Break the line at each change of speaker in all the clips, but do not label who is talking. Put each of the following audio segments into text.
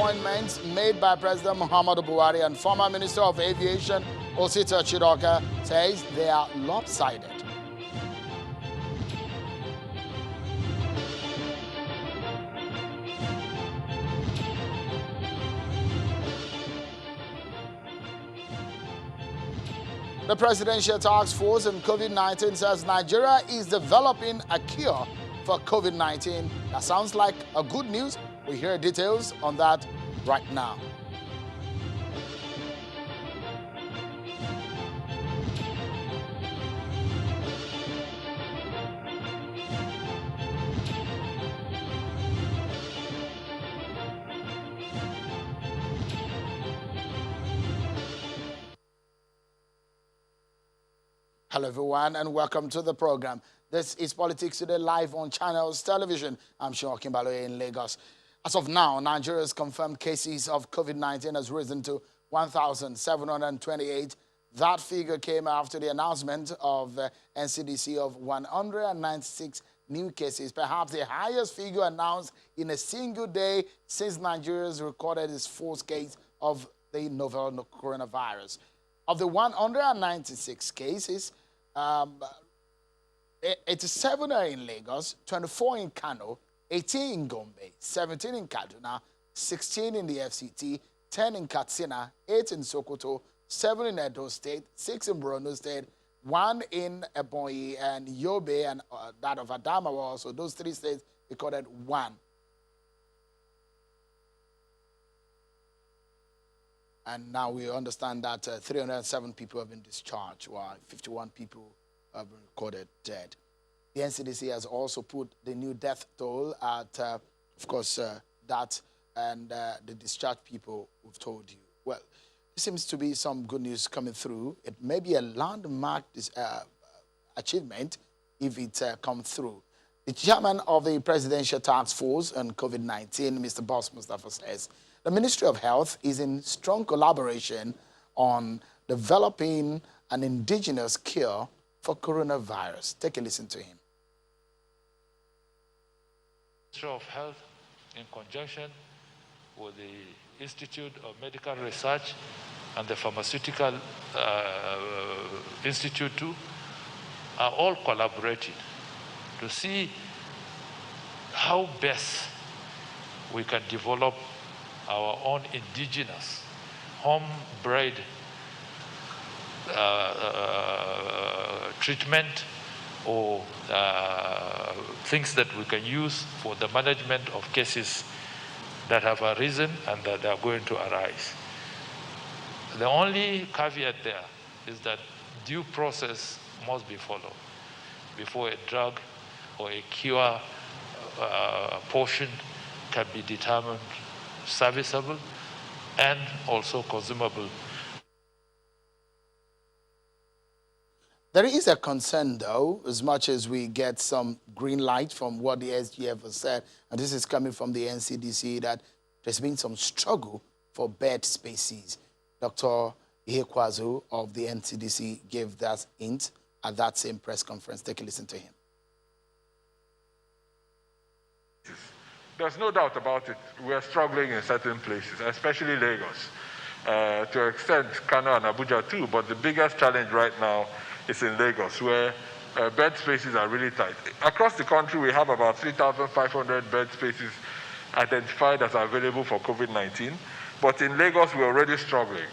appointments made by President Muhammadu Buhari and former Minister of Aviation Osita Chidoka says they are lopsided. The Presidential Task Force on COVID-19 says Nigeria is developing a cure for COVID-19. That sounds like a good news. We hear details on that right now. Hello everyone and welcome to the program. This is Politics Today live on Channels Television. I'm Sowore in Lagos. As of now, Nigeria's confirmed cases of COVID-19 has risen to 1,728. That figure came after the announcement of NCDC of 196 new cases, perhaps the highest figure announced in a single day since Nigeria's recorded its fourth case of the novel coronavirus. Of the 196 cases, 87 are in Lagos, 24 in Kano, 18 in Gombe, 17 in Kaduna, 16 in the FCT, 10 in Katsina, 8 in Sokoto, 7 in Edo State, 6 in Borno State, 1 in Ebonyi and Yobe, and that of Adamawa. So those three states recorded 1. And now we understand that 307 people have been discharged, while 51 people have been recorded dead. The NCDC has also put the new death toll at, of course, that and the discharged people we've told you. Well, there seems to be some good news coming through. It may be a landmark achievement if it comes through. The chairman of the Presidential Task Force on COVID-19, Mr. Boss Mustafa, says the Ministry of Health is in strong collaboration on developing an indigenous cure for coronavirus. Take a listen to him.
Ministry of Health, in conjunction with the Institute of Medical Research and the Pharmaceutical Institute too, are all collaborating to see how best we can develop our own indigenous, home-bred treatment or things that we can use for the management of cases that have arisen and that are going to arise. The only caveat there is that due process must be followed before a drug or a cure portion can be determined serviceable and also consumable.
There is a concern, though, as much as we get some green light from what the SGF has said, and this is coming from the NCDC, that there's been some struggle for bed spaces. Dr. Ihekwazu of the NCDC gave that hint at that same press conference. Take a listen to him.
There's no doubt about it. We are struggling in certain places, especially Lagos. To an extent, Kano and Abuja too, but the biggest challenge right now is in Lagos, where bed spaces are really tight. Across the country, we have about 3,500 bed spaces identified as available for COVID-19, but in Lagos, we're already struggling.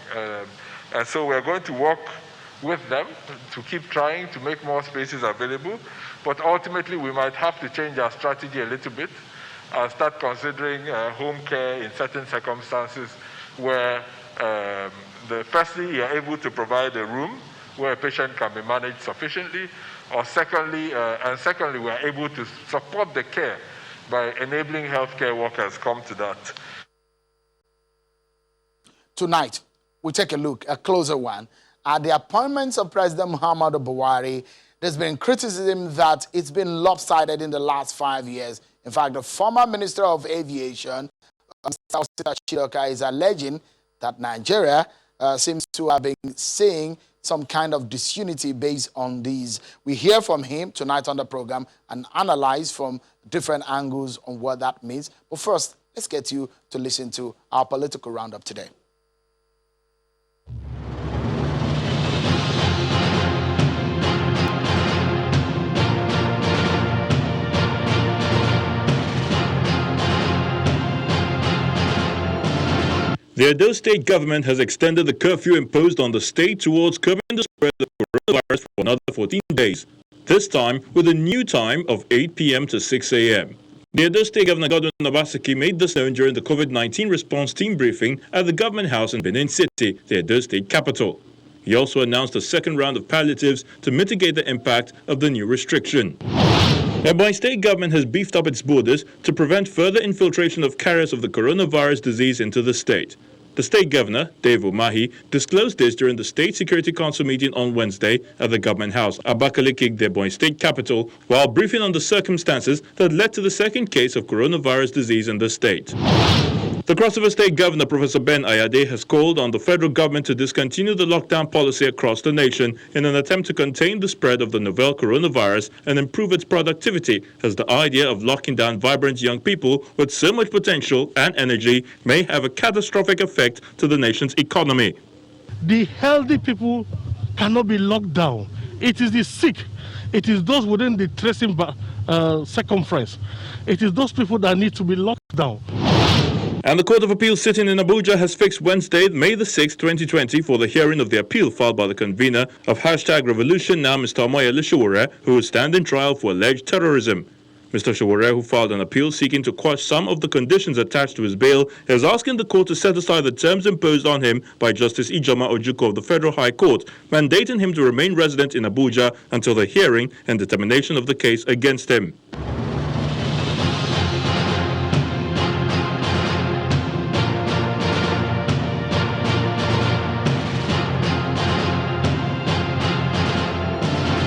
And so we're going to work with them to keep trying to make more spaces available, but ultimately, we might have to change our strategy a little bit and start considering home care in certain circumstances where firstly, you're able to provide a room where a patient can be managed sufficiently, or secondly, we're able to support the care by enabling healthcare workers come to that.
Tonight, we take a closer one, at the appointments of President Muhammadu Buhari. There's been criticism that it's been lopsided in the last 5 years. In fact, the former Minister of Aviation, Mr. Osita Chidoka, is alleging that Nigeria seems to have been seeing some kind of disunity based on these. We hear from him tonight on the program and analyze from different angles on what that means. But first, Let's get you to listen to our political roundup today.
The Edo State government has extended the curfew imposed on the state towards curbing the spread of coronavirus for another 14 days, this time with a new time of 8 p.m. to 6 a.m. The Edo State Governor Godwin Obaseki made this known during the COVID-19 response team briefing at the Government House in Benin City, the Edo State capital. He also announced a second round of palliatives to mitigate the impact of the new restriction. The Ebonyi State government has beefed up its borders to prevent further infiltration of carriers of the coronavirus disease into the state. The state governor, Dave Umahi, disclosed this during the State Security Council meeting on Wednesday at the Government House, Abakaliki, the Ebonyi State capital, while briefing on the circumstances that led to the second case of coronavirus disease in the state. The Cross River State Governor, Professor Ben Ayade, has called on the federal government to discontinue the lockdown policy across the nation in an attempt to contain the spread of the novel coronavirus and improve its productivity, as the idea of locking down vibrant young people with so much potential and energy may have a catastrophic effect to the nation's economy.
The healthy people cannot be locked down. It is the sick. It is those within the tracing circumference. It is those people that need to be locked down.
And the Court of Appeal sitting in Abuja has fixed Wednesday, May the 6th, 2020 for the hearing of the appeal filed by the convener of #Revolution Now, Mr. Sowore, who will stand in trial for alleged terrorism. Mr. Sowore, who filed an appeal seeking to quash some of the conditions attached to his bail, is asking the court to set aside the terms imposed on him by Justice Ijoma Ojukwu of the Federal High Court, mandating him to remain resident in Abuja until the hearing and determination of the case against him.